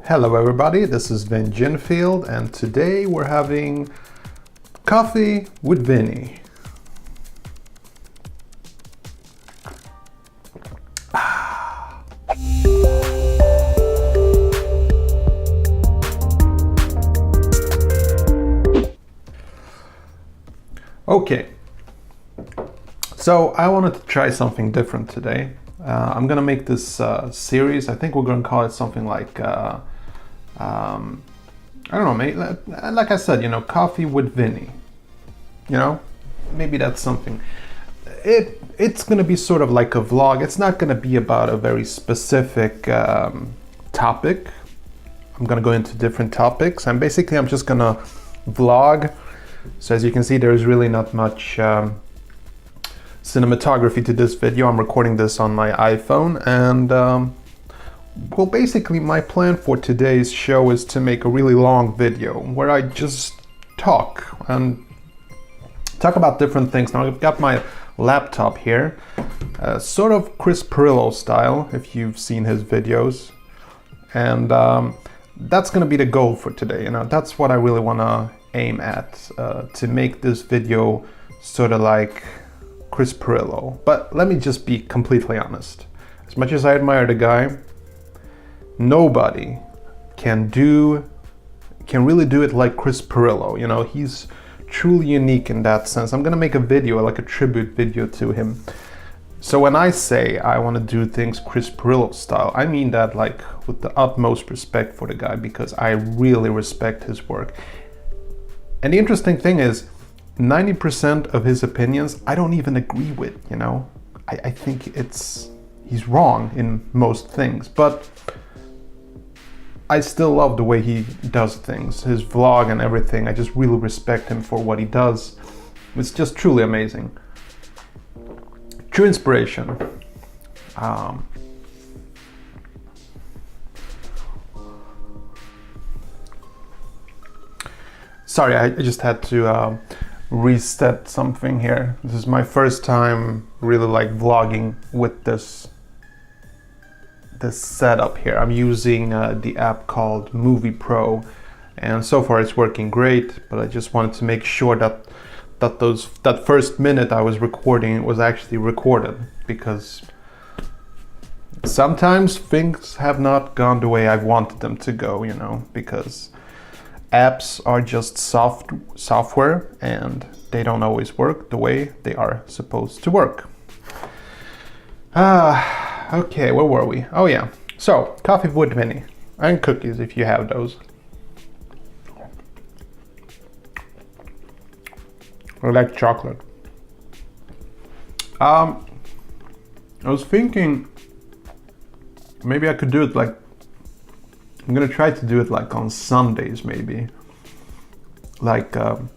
Hello everybody, this is Ginfield and today we're having coffee with Vinny. Okay, so I wanted to try something different today. I'm gonna make this series. I think we're gonna call it something like I don't know, mate. Like I said, coffee with Vinny. Maybe that's something. It's gonna be sort of like a vlog. It's not gonna be about a very specific topic. I'm gonna go into different topics, and basically I'm just gonna vlog. So as you can see, there's really not much cinematography to this video. I'm recording this on my iPhone, and well, basically my plan for today's show is to make a really long video where I just talk about different things. Now I've got my laptop here, sort of Chris Pirillo style, if you've seen his videos, and that's gonna be the goal for today. That's what I really want to aim at, to make this video sort of like Chris Pirillo. But let me just be completely honest. As much as I admire the guy, nobody can really do it like Chris Pirillo. He's truly unique in that sense. I'm gonna make a video, like a tribute video to him. So when I say I want to do things Chris Pirillo style, I mean that like with the utmost respect for the guy, because I really respect his work. And the interesting thing is, 90% of his opinions I don't even agree with. I think he's wrong in most things, but I still love the way he does things, his vlog and everything. I just really respect him for what he does. It's just truly amazing. True inspiration. Sorry, I just had to reset something here. This is my first time really like vlogging with this setup here. I'm using the app called Movie Pro, and so far it's working great, but I just wanted to make sure that first minute I was recording was actually recorded, because sometimes things have not gone the way I've wanted them to go, because apps are just software and they don't always work the way they are supposed to work. Okay, where were we? Oh yeah, so coffee with Vinny and cookies if you have those. I like chocolate. I was thinking maybe I could do it like, I'm gonna try to do it like on Sundays maybe. Like, coffee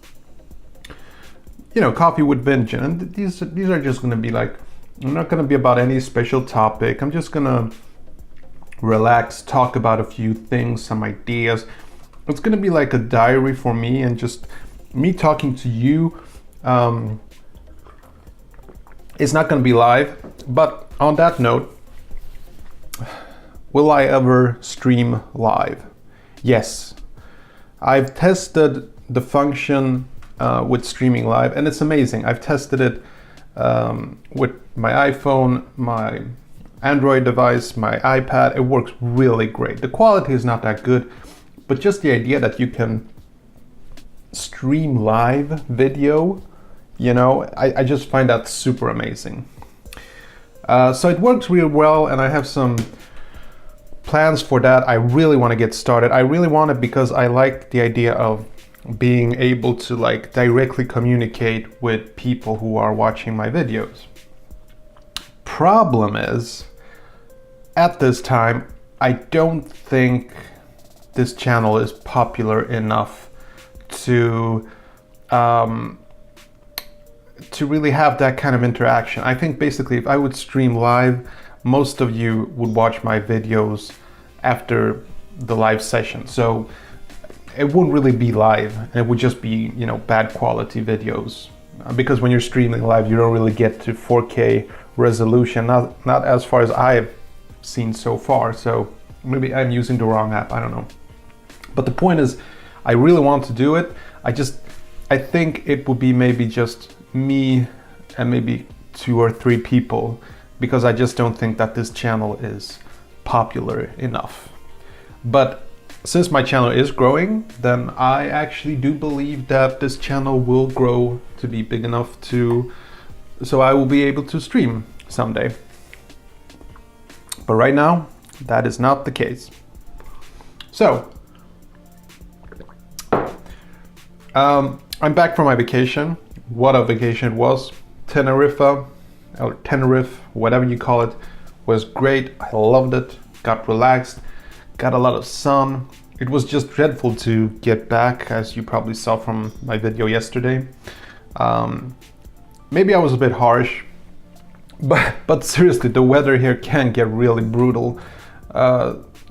with VinGin. And these are just gonna be like, I'm not gonna be about any special topic. I'm just gonna relax, talk about a few things, some ideas. It's gonna be like a diary for me, and just me talking to you. It's not gonna be live, but on that note, will I ever stream live? Yes. I've tested the function with streaming live, and it's amazing. I've tested it with my iPhone, my Android device, my iPad. It works really great. The quality is not that good, but just the idea that you can stream live video, I just find that super amazing. So it works really well, and I have some plans for that. I really want to get started. I really want it because I like the idea of being able to like directly communicate with people who are watching my videos. Problem is, at this time, I don't think this channel is popular enough to really have that kind of interaction. I think basically if I would stream live, most of you would watch my videos after the live session. So it wouldn't really be live, and it would just be, bad quality videos. Because when you're streaming live, you don't really get to 4K resolution, not as far as I've seen so far. So Maybe I'm using the wrong app, I don't know. But the point is, I really want to do it. I think it would be maybe just me and maybe 2 or 3 people, because I just don't think that this channel is popular enough. But since my channel is growing, then I actually do believe that this channel will grow to be big enough so I will be able to stream someday. But right now, that is not the case. So, I'm back from my vacation. What a vacation it was. Tenerife, or Tenerife, whatever you call it, was great. I loved it, got relaxed, got a lot of sun. It was just dreadful to get back, as you probably saw from my video yesterday. Maybe I was a bit harsh, but seriously, the weather here can get really brutal.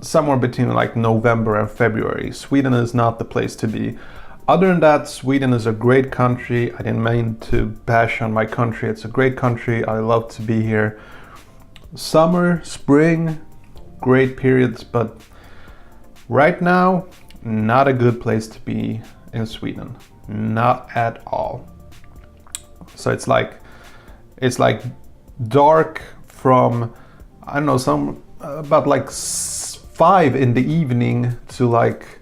Somewhere between like November and February. Sweden is not the place to be. Other than that, Sweden is a great country. I didn't mean to bash on my country. It's a great country. I love to be here. Summer, spring, great periods, but right now, not a good place to be in Sweden. Not at all. So it's like dark from, I don't know, about like 5 in the evening to like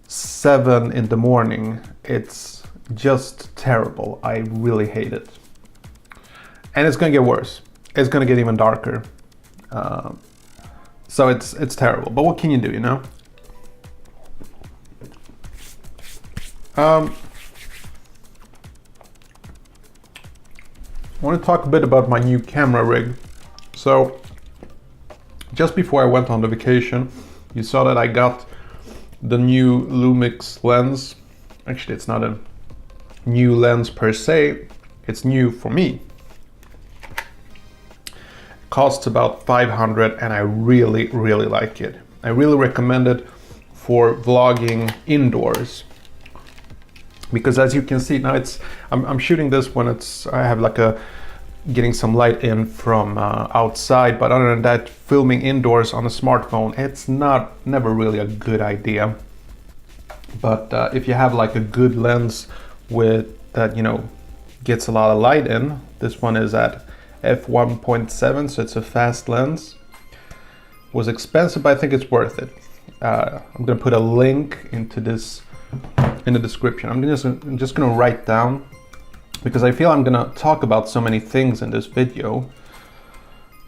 7 in the morning. It's just terrible. I really hate it. And it's gonna get worse. It's gonna get even darker. So it's terrible. But what can you do, you know? I want to talk a bit about my new camera rig. So, just before I went on the vacation, you saw that I got the new Lumix lens. Actually, it's not a new lens per se, it's new for me. It costs about 500 and I really, really like it. I really recommend it for vlogging indoors. Because as you can see now, I'm shooting this when I have like getting some light in from outside, but other than that, filming indoors on a smartphone, it's never really a good idea. But if you have like a good lens with that, you know, gets a lot of light in, this one is at f1.7, so it's a fast lens. It was expensive, but I think it's worth it. I'm gonna put a link into this in the description. I'm just gonna write down, because I feel I'm gonna talk about so many things in this video,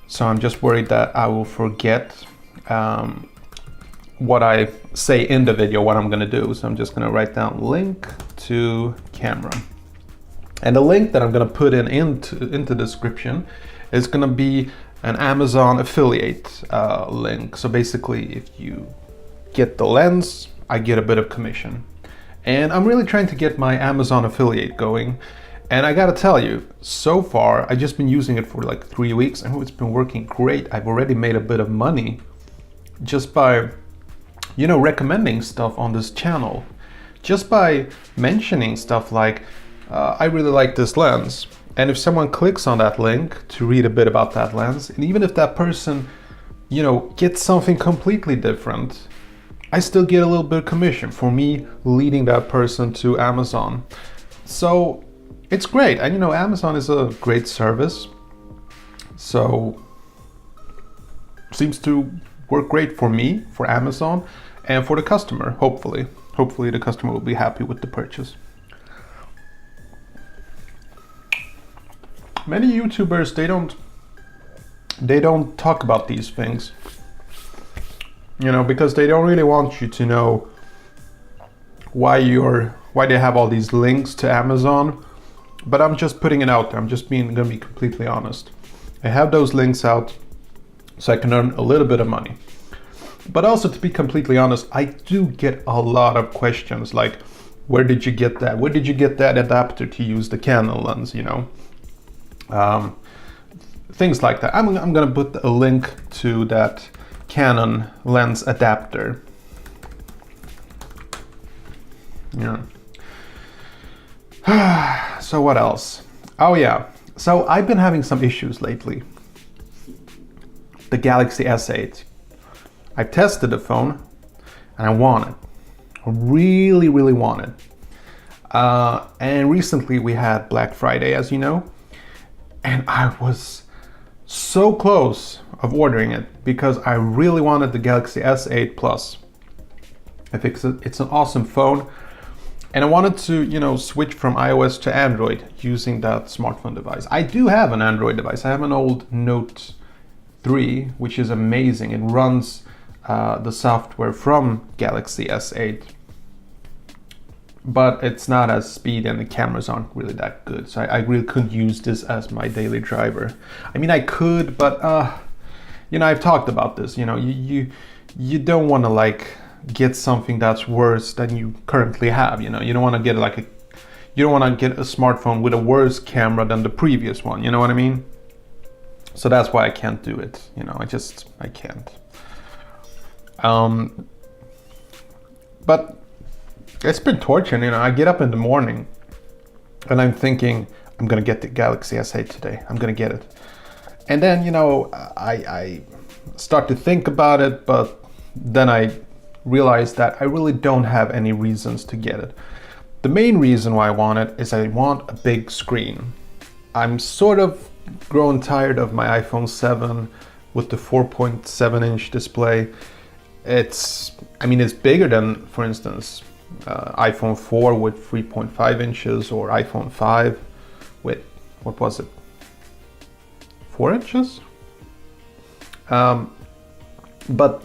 so I'm just worried that I will forget what I say in the video, what I'm gonna do. So I'm just gonna write down link to camera, and the link that I'm gonna put into the description is gonna be an Amazon affiliate link. So basically, if you get the lens, I get a bit of commission. And I'm really trying to get my Amazon affiliate going. And I gotta tell you, so far, I've just been using it for like 3 weeks and it's been working great. I've already made a bit of money just by, you know, recommending stuff on this channel. Just by mentioning stuff like, I really like this lens. And if someone clicks on that link to read a bit about that lens, and even if that person, you know, gets something completely different, I still get a little bit of commission for me leading that person to Amazon. So it's great. And you know, Amazon is a great service. So seems to work great for me, for Amazon, and for the customer, hopefully. Hopefully the customer will be happy with the purchase. Many YouTubers, they don't talk about these things. You know, because they don't really want you to know why they have all these links to Amazon. But I'm just putting it out there. I'm just gonna be completely honest. I have those links out so I can earn a little bit of money. But also, to be completely honest, I do get a lot of questions like, where did you get that? Where did you get that adapter to use the Canon lens, you know? Things like that. I'm gonna put a link to that Canon lens adapter. Yeah. So what else? Oh yeah. So I've been having some issues lately. The Galaxy S8. I tested the phone and I want it. I really, really want it. And recently we had Black Friday, as you know, and I was so close of ordering it because I really wanted the Galaxy S8 Plus. I think it's an awesome phone, and I wanted to, switch from iOS to Android using that smartphone device. I do have an Android device. I have an old Note 3, which is amazing. It runs the software from Galaxy S8, but it's not as speedy and the cameras aren't really that good. So I really couldn't use this as my daily driver. I mean, I could, but I've talked about this. You don't want to get something that's worse than you currently have. You don't want to get you don't want to get a smartphone with a worse camera than the previous one. You know what I mean? So that's why I can't do it. I can't. But it's been torture. I get up in the morning and I'm thinking, I'm gonna get the Galaxy S8 today. I'm gonna get it. And then, I start to think about it, but then I realize that I really don't have any reasons to get it. The main reason why I want it is I want a big screen. I'm sort of grown tired of my iPhone 7 with the 4.7-inch display. It's bigger than, for instance, iPhone 4 with 3.5 inches or iPhone 5 with, what was it, 4 inches? But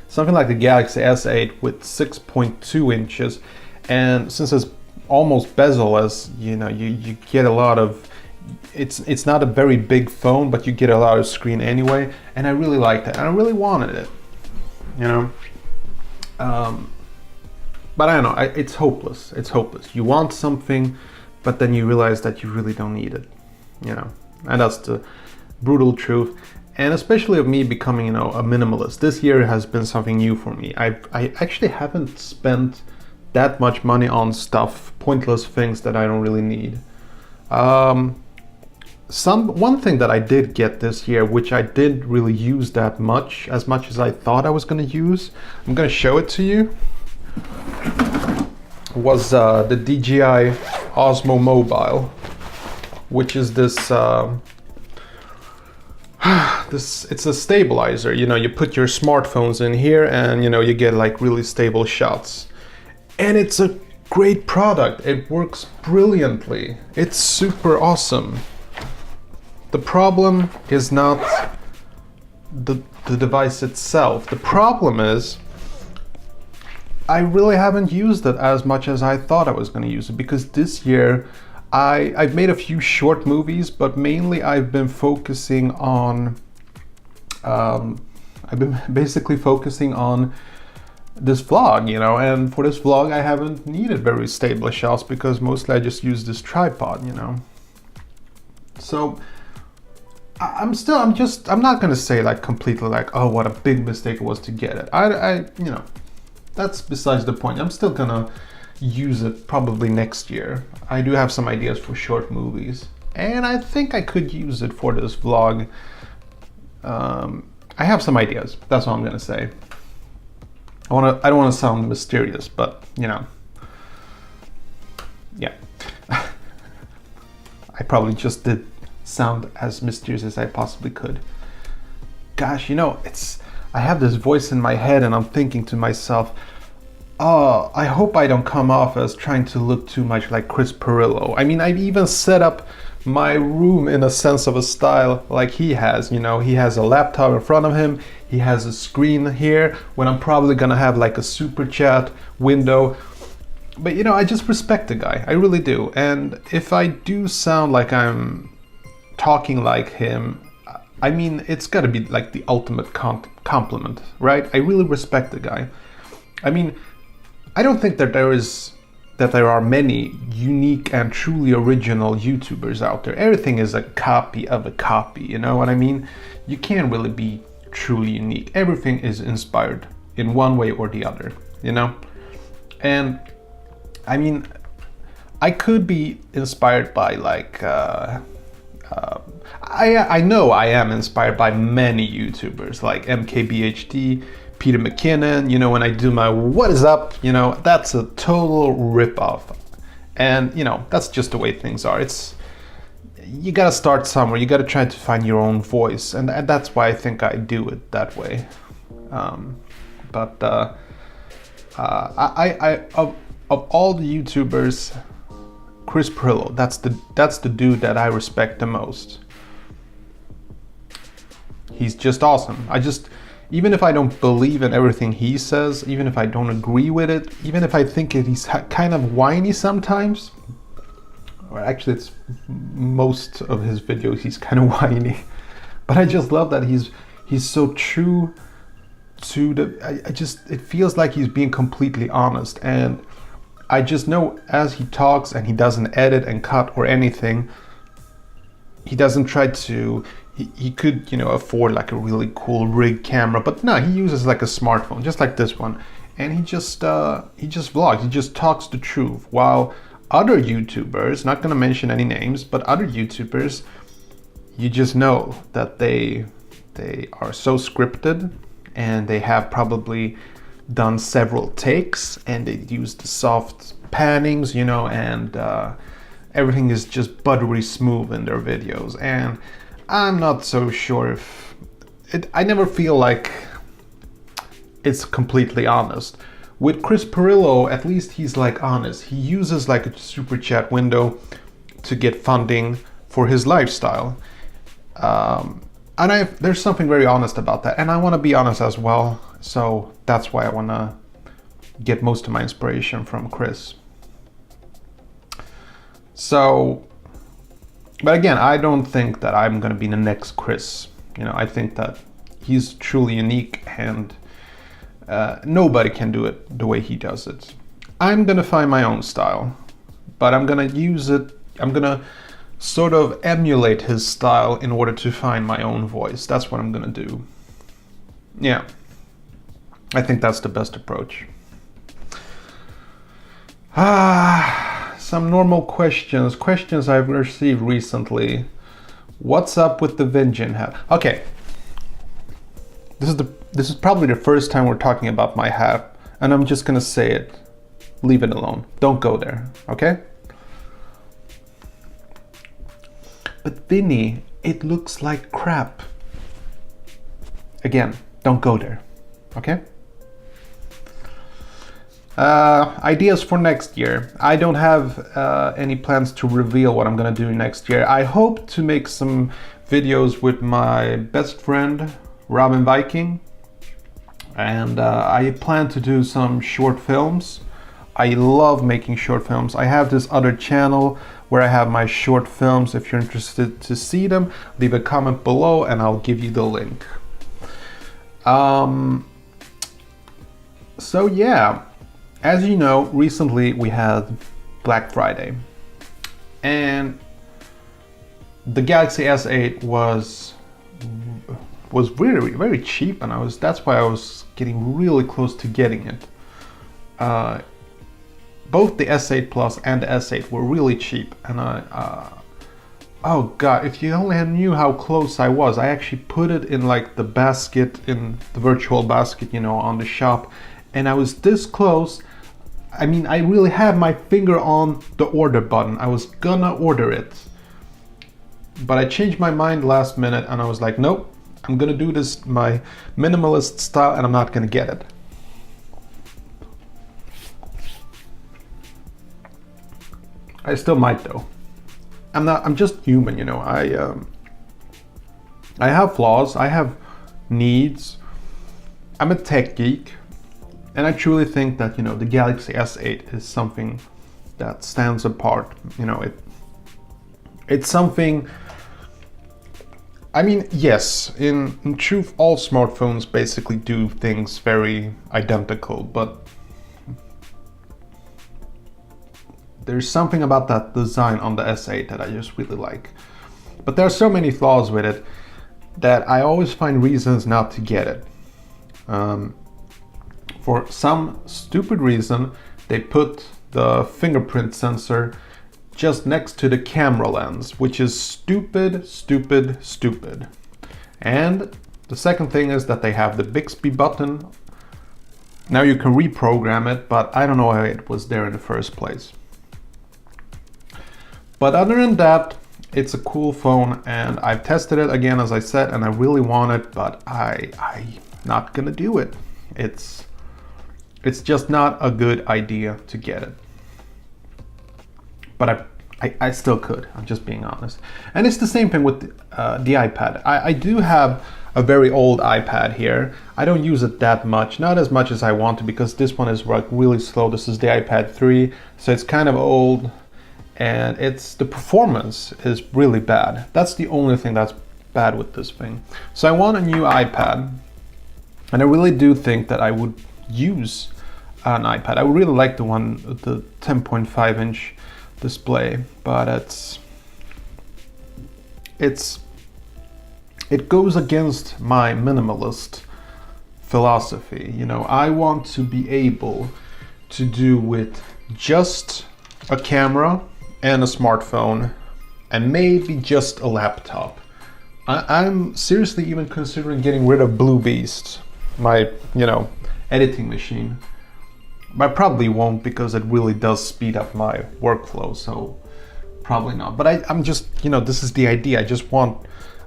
something like the Galaxy S8 with 6.2 inches, and since it's almost bezel-less, you get a lot of, it's not a very big phone, but you get a lot of screen anyway, and I really liked it, and I really wanted it, but I don't know, it's hopeless. It's hopeless. You want something, but then you realize that you really don't need it, and that's the brutal truth. And especially of me becoming, a minimalist. This year has been something new for me. I actually haven't spent that much money on stuff, pointless things that I don't really need. One thing that I did get this year, which I didn't really use that much, as much as I thought I was going to use, I'm going to show it to you, was the DJI Osmo Mobile, which is this... it's a stabilizer. You put your smartphones in here and you get really stable shots, and it's a great product. It works brilliantly. It's super awesome. The problem is not the device itself. The problem is I really haven't used it as much as I thought I was going to use it, because this year I've made a few short movies, but mainly I've been focusing on basically focusing on this vlog, and for this vlog I haven't needed very stable shots because mostly I just use this tripod, So I'm not gonna say completely oh, what a big mistake it was to get it. I that's besides the point. I'm still gonna use it probably next year. I do have some ideas for short movies, and I think I could use it for this vlog. I have some ideas. That's all I'm gonna say. I don't want to sound mysterious, but yeah. I probably just did sound as mysterious as I possibly could. Gosh, I have this voice in my head and I'm thinking to myself, oh, I hope I don't come off as trying to look too much like Chris Pirillo. I've even set up my room in a sense of a style like he has. He has a laptop in front of him, he has a screen here when I'm probably gonna have a super chat window. But I just respect the guy, I really do. And if I do sound like I'm talking like him, it's gotta be the ultimate compliment, right? I really respect the guy. I don't think that there are many unique and truly original YouTubers out there. Everything is a copy of a copy, you know what I mean? You can't really be truly unique. Everything is inspired in one way or the other, And I could be inspired by I know I am inspired by many YouTubers like MKBHD, Peter McKinnon, you know, when I do my what is up, you know, that's a total rip-off. And, you know, that's just the way things are. You gotta start somewhere. You gotta try to find your own voice. And that's why I think I do it that way. Of all the YouTubers, Chris Pirillo, that's the dude that I respect the most. He's just awesome. Even if I don't believe in everything he says, even if I don't agree with it, even if I think he's kind of whiny sometimes, or actually it's most of his videos he's kind of whiny, but I just love that he's so true to it feels like he's being completely honest, and I just know as he talks and he doesn't edit and cut or anything, he doesn't try to. He could, you know, afford like a really cool rig camera, but no, he uses like a smartphone, just like this one, and he just vlogs. He just talks the truth. While other YouTubers, not gonna mention any names, but other YouTubers, you just know that they are so scripted, and they have probably done several takes, and they use the soft pannings, you know, and everything is just buttery smooth in their videos, and I'm not so sure if I never feel like it's completely honest. With Chris Pirillo, at least he's like honest. He uses like a super chat window to get funding for his lifestyle. And there's something very honest about that. And I want to be honest as well. So that's why I want to get most of my inspiration from Chris. So, but again, I don't think that I'm going to be the next Chris. You know, I think that he's truly unique, and nobody can do it the way he does it. I'm going to find my own style, but I'm going to use it. I'm going to sort of emulate his style in order to find my own voice. That's what I'm going to do. Yeah, I think that's the best approach. Some normal questions I've received recently. What's up with the VinGin hat? Okay, this is probably the first time we're talking about my hat, and I'm just gonna say it. Leave it alone. Don't go there, okay? But Vinny, it looks like crap. Again, don't go there, okay? Ideas for next year. I don't have any plans to reveal what I'm gonna do next year. I hope to make some videos with my best friend, Robin Viking. And I plan to do some short films. I love making short films. I have this other channel where I have my short films. If you're interested to see them, leave a comment below and I'll give you the link. So yeah. As you know, recently we had Black Friday, and the Galaxy S8 was very, very cheap, and that's why I was getting really close to getting it. Both the S8 Plus and the S8 were really cheap, and oh god, if you only knew how close I was. I actually put it in like the basket, in the virtual basket, you know, on the shop, and I was this close. I mean, I really had my finger on the order button. I was gonna order it, but I changed my mind last minute, and I was like, nope, I'm gonna do this my minimalist style, and I'm not gonna get it. I still might though. I'm just human, you know. I have flaws, I have needs. I'm a tech geek. And I truly think that, you know, the Galaxy S8 is something that stands apart. You know, it's something. I mean, yes, in truth, all smartphones basically do things very identical, but there's something about that design on the S8 that I just really like. But there are so many flaws with it that I always find reasons not to get it. For some stupid reason, they put the fingerprint sensor just next to the camera lens, which is stupid. And the second thing is that they have the Bixby button Now you can reprogram it, but I don't know how it was there in the first place. But other than that, it's a cool phone, and I've tested it again, as I said, and I really want it, but I'm not gonna do it. It's just not a good idea to get it. But I still could, I'm just being honest. And it's the same thing with the iPad. I do have a very old iPad here. I don't use it that much, not as much as I want to, because this one is like really slow. This is the iPad 3, so it's kind of old, and the performance is really bad. That's the only thing that's bad with this thing. So I want a new iPad, and I really do think that I would use an iPad. I would really like the one with the 10.5 inch display, but it goes against my minimalist philosophy. You know, I want to be able to do with just a camera and a smartphone and maybe just a laptop. I'm seriously even considering getting rid of Blue Beast, my, you know, editing machine. But I probably won't, because it really does speed up my workflow, so probably not. But I'm just, you know, this is the idea. I just want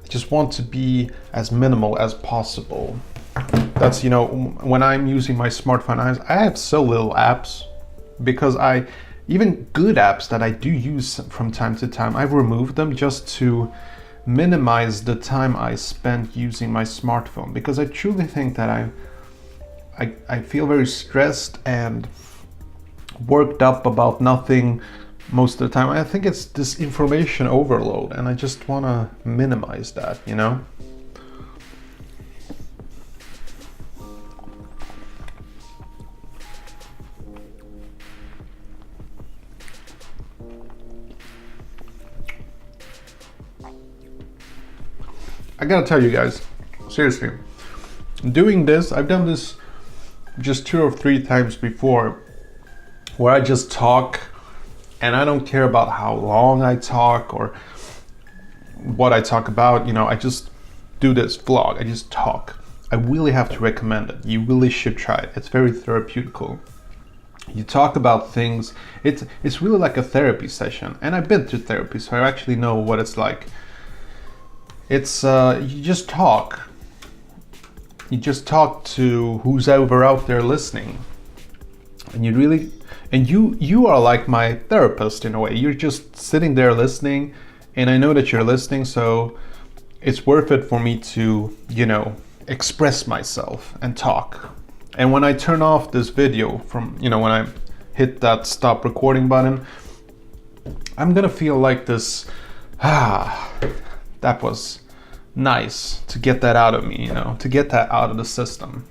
to be as minimal as possible. That's, you know, when I'm using my smartphone, I have so little apps, because even good apps that I do use from time to time, I've removed them just to minimize the time I spent using my smartphone, because I truly think that I feel very stressed and worked up about nothing most of the time. I think it's this information overload, and I just want to minimize that, you know? I gotta tell you guys, seriously, doing this, I've done this just 2 or 3 times before, where I just talk, and I don't care about how long I talk or what I talk about. You know, I just do this vlog, I just talk. I really have to recommend it. You really should try it. It's very therapeutical. You talk about things. It's really like a therapy session, and I've been to therapy, so I actually know what it's like. It's you just talk. You just talk to who's ever out there listening, and you are like my therapist in a way. You're just sitting there listening, and I know that you're listening, so it's worth it for me to, you know, express myself and talk. And when I turn off this video from, you know, when I hit that stop recording button, I'm gonna feel like this, that was nice to get that out of me, you know, to get that out of the system.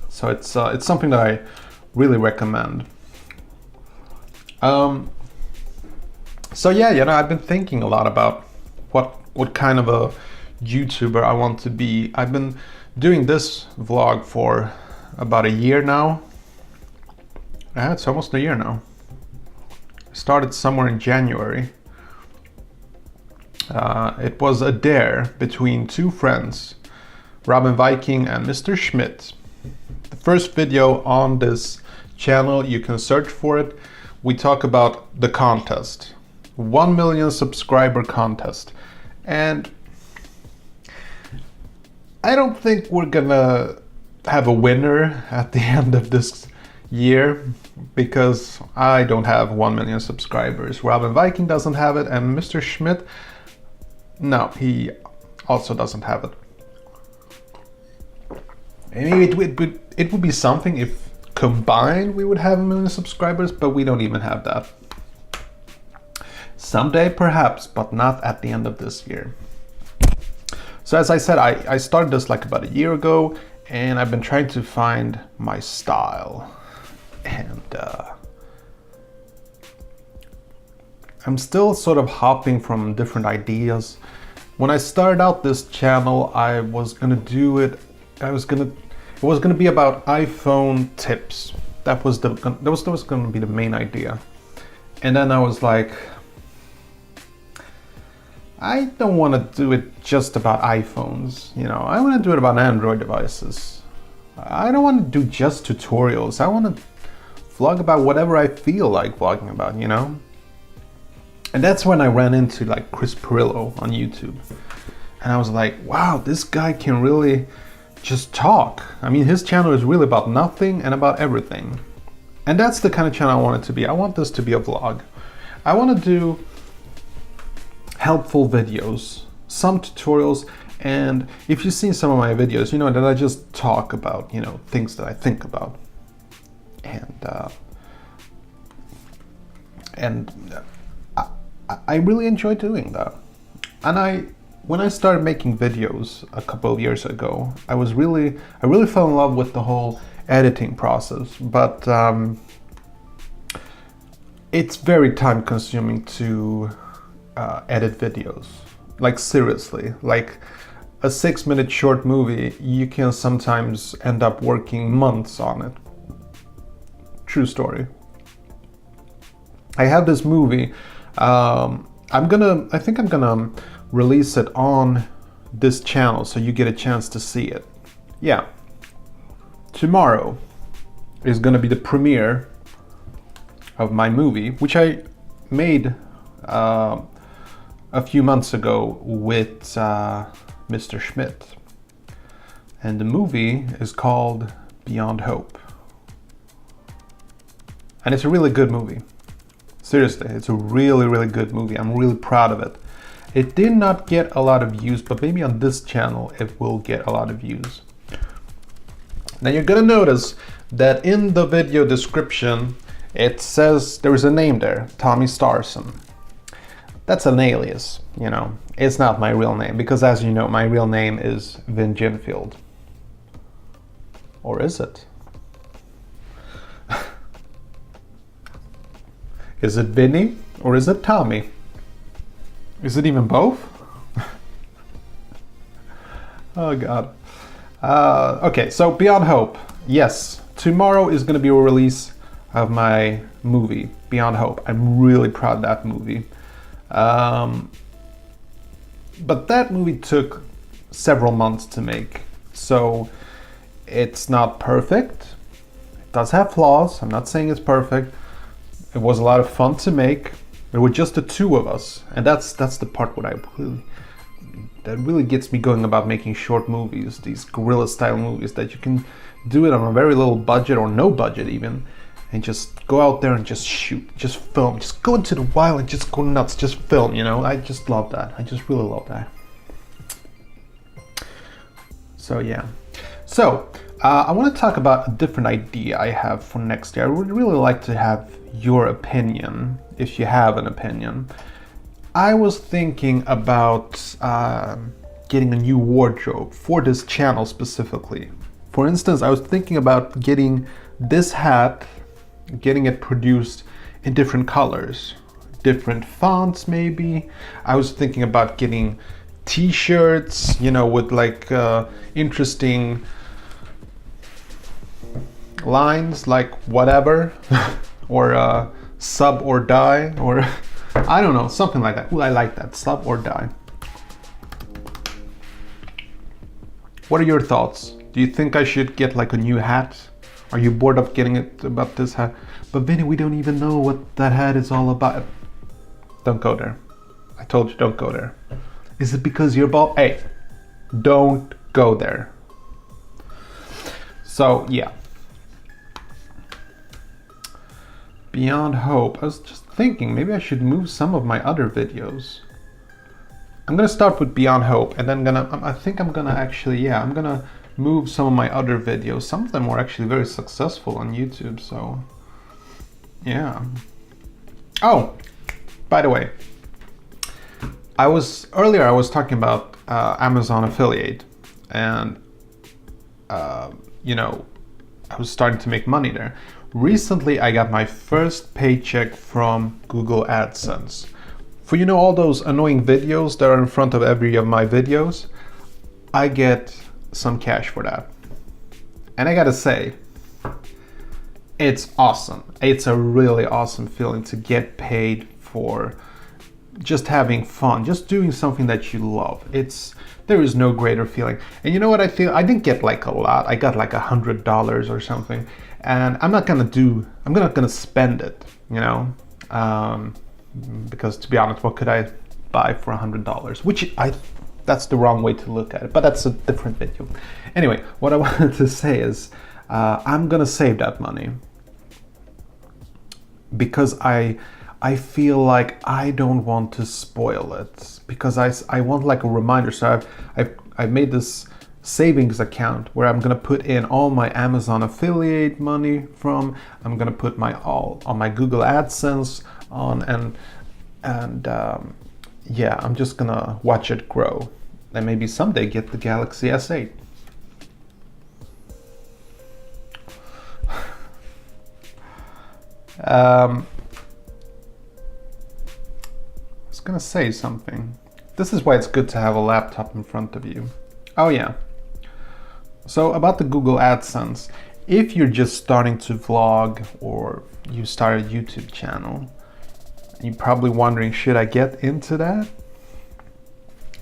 So it's something that I really recommend. So yeah, you know, I've been thinking a lot about what kind of a YouTuber I want to be. I've been doing this vlog for about a year now. Yeah, it's almost a year now. I started somewhere in January. It was a dare between 2 friends, Robin Viking and Mr. Schmidt. The first video on this channel, you can search for it. We talk about the contest, 1 million subscriber contest. And I don't think we're gonna have a winner at the end of this year, because I don't have 1 million subscribers. Robin Viking doesn't have it, and Mr. Schmidt, no, he also doesn't have it. Maybe it would be something if combined we would have 1 million subscribers, but we don't even have that. Someday perhaps, but not at the end of this year. So as I said, I started this like about a year ago, and I've been trying to find my style. And I'm still sort of hopping from different ideas. When I started out this channel, I was gonna do it. It was gonna be about iPhone tips. That was gonna be the main idea. And then I was like, I don't want to do it just about iPhones. You know, I want to do it about Android devices. I don't want to do just tutorials. I want to vlog about whatever I feel like vlogging about, you know? And that's when I ran into like Chris Pirillo on YouTube. And I was like, wow, this guy can really just talk. I mean, his channel is really about nothing and about everything. And that's the kind of channel I want it to be. I want this to be a vlog. I want to do helpful videos, some tutorials, and if you've seen some of my videos, you know that I just talk about, you know, things that I think about. And I really enjoy doing that. And when I started making videos a couple of years ago, I really fell in love with the whole editing process, but it's very time consuming to edit videos. Like seriously, like a 6-minute short movie, you can sometimes end up working months on it. True story. I have this movie, I think I'm gonna release it on this channel so you get a chance to see it. Yeah. Tomorrow is gonna be the premiere of my movie, which I made a few months ago with Mr. Schmidt. And the movie is called Beyond Hope. And it's a really good movie. Seriously, it's a really good movie. I'm really proud of it. It did not get a lot of views, but maybe on this channel it will get a lot of views. Now you're gonna notice that in the video description it says there is a name there, Tommy Starson. That's an alias, you know. It's not my real name, because as you know, my real name is Ginfield. Or is it? Is it Vinny or is it Tommy? Is it even both? Oh God. Okay, so Beyond Hope. Yes, tomorrow is going to be a release of my movie, Beyond Hope. I'm really proud of that movie. But that movie took several months to make, so it's not perfect. It does have flaws. I'm not saying it's perfect. It was a lot of fun to make. There were just the two of us, and that's the part that really gets me going about making short movies, these guerrilla style movies that you can do it on a very little budget or no budget even, and just go out there and just shoot, just film, just go into the wild and just go nuts, just film, you know. I just love that. I just really love that. So yeah. So I want to talk about a different idea I have for next year. I would really like to have your opinion, if you have an opinion. I was thinking about getting a new wardrobe for this channel specifically. For instance, I was thinking about getting this hat, getting it produced in different colors, different fonts maybe. I was thinking about getting t-shirts, you know, with like interesting lines like whatever or sub or die, or I don't know, something like that. Ooh, I like that, sub or die. What are your thoughts? Do you think I should get like a new hat? Are you bored of getting it about this hat? But Vinny, we don't even know what that hat is all about. Don't go there. I told you, don't go there. Is it because you're bald? Hey, don't go there. So yeah. Beyond Hope. I was just thinking maybe I should move some of my other videos. I'm gonna start with Beyond Hope, and then I think I'm gonna actually, I'm gonna move some of my other videos. Some of them were actually very successful on YouTube, so yeah. Oh, by the way, earlier I was talking about Amazon affiliate, and you know, I was starting to make money there. Recently I got my first paycheck from Google Adsense. For, you know, all those annoying videos that are in front of every of my videos, I get some cash for that. And I gotta say, it's awesome. It's a really awesome feeling to get paid for just having fun, just doing something that you love. There is no greater feeling. And you know what I feel? I didn't get like a lot. I got like $100 or something, and I'm not gonna spend it, you know, because to be honest, what could I buy for $100? That's the wrong way to look at it, but that's a different video. Anyway, what I wanted to say is I'm gonna save that money because I feel like I don't want to spoil it, because I want like a reminder. So I've made this savings account where I'm gonna put in all my Amazon affiliate money from. I'm gonna put all on my Google AdSense on, and yeah, I'm just gonna watch it grow, and maybe someday get the Galaxy S8. I was gonna say something. This is why it's good to have a laptop in front of you. Oh yeah. So about the Google AdSense, if you're just starting to vlog or you start a YouTube channel, you're probably wondering, should I get into that?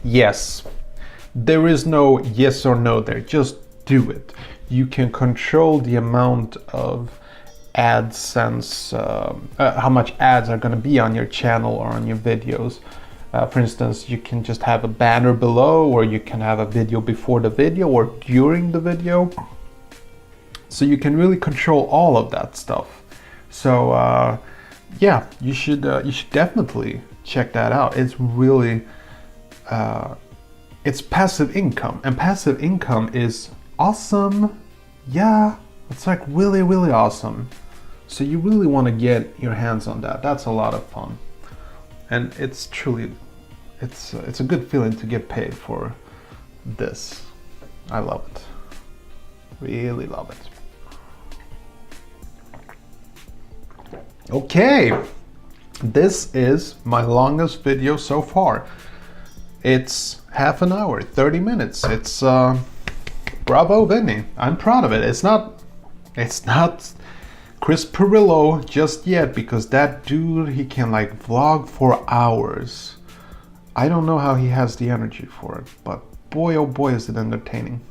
Yes. There is no yes or no there. Just do it. You can control the amount of AdSense, how much ads are going to be on your channel or on your videos. For instance, you can just have a banner below, or you can have a video before the video or during the video. So you can really control all of that stuff. So yeah, you should definitely check that out. It's really it's passive income, and passive income is awesome. Yeah, it's like really, really awesome. So you really want to get your hands on that. That's a lot of fun, and it's truly, it's a good feeling to get paid for this. I love it, really love it. Okay, this is my longest video so far. It's half an hour, 30 minutes. It's bravo, Vinny. I'm proud of it. It's not Chris Pirillo just yet, because that dude, he can like vlog for hours. I don't know how he has the energy for it, but boy oh boy is it entertaining.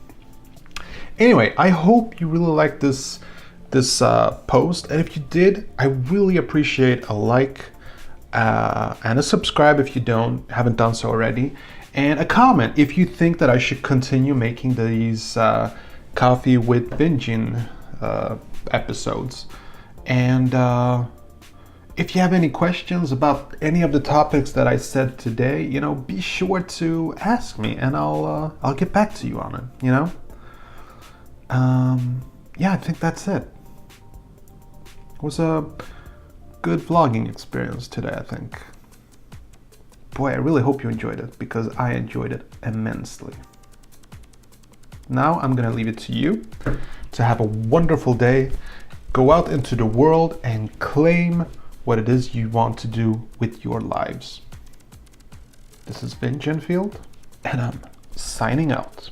Anyway, I hope you really liked this post, and if you did, I really appreciate a like and a subscribe if you haven't done so already, and a comment if you think that I should continue making these coffee with VinGin episodes. And if you have any questions about any of the topics that I said today, you know, be sure to ask me, and I'll get back to you on it, you know. Yeah, I think that's it. It was a good vlogging experience today, I think. Boy, I really hope you enjoyed it, because I enjoyed it immensely. Now I'm gonna leave it to you to have a wonderful day. Go out into the world and claim what it is you want to do with your lives. This is Ginfield, and I'm signing out.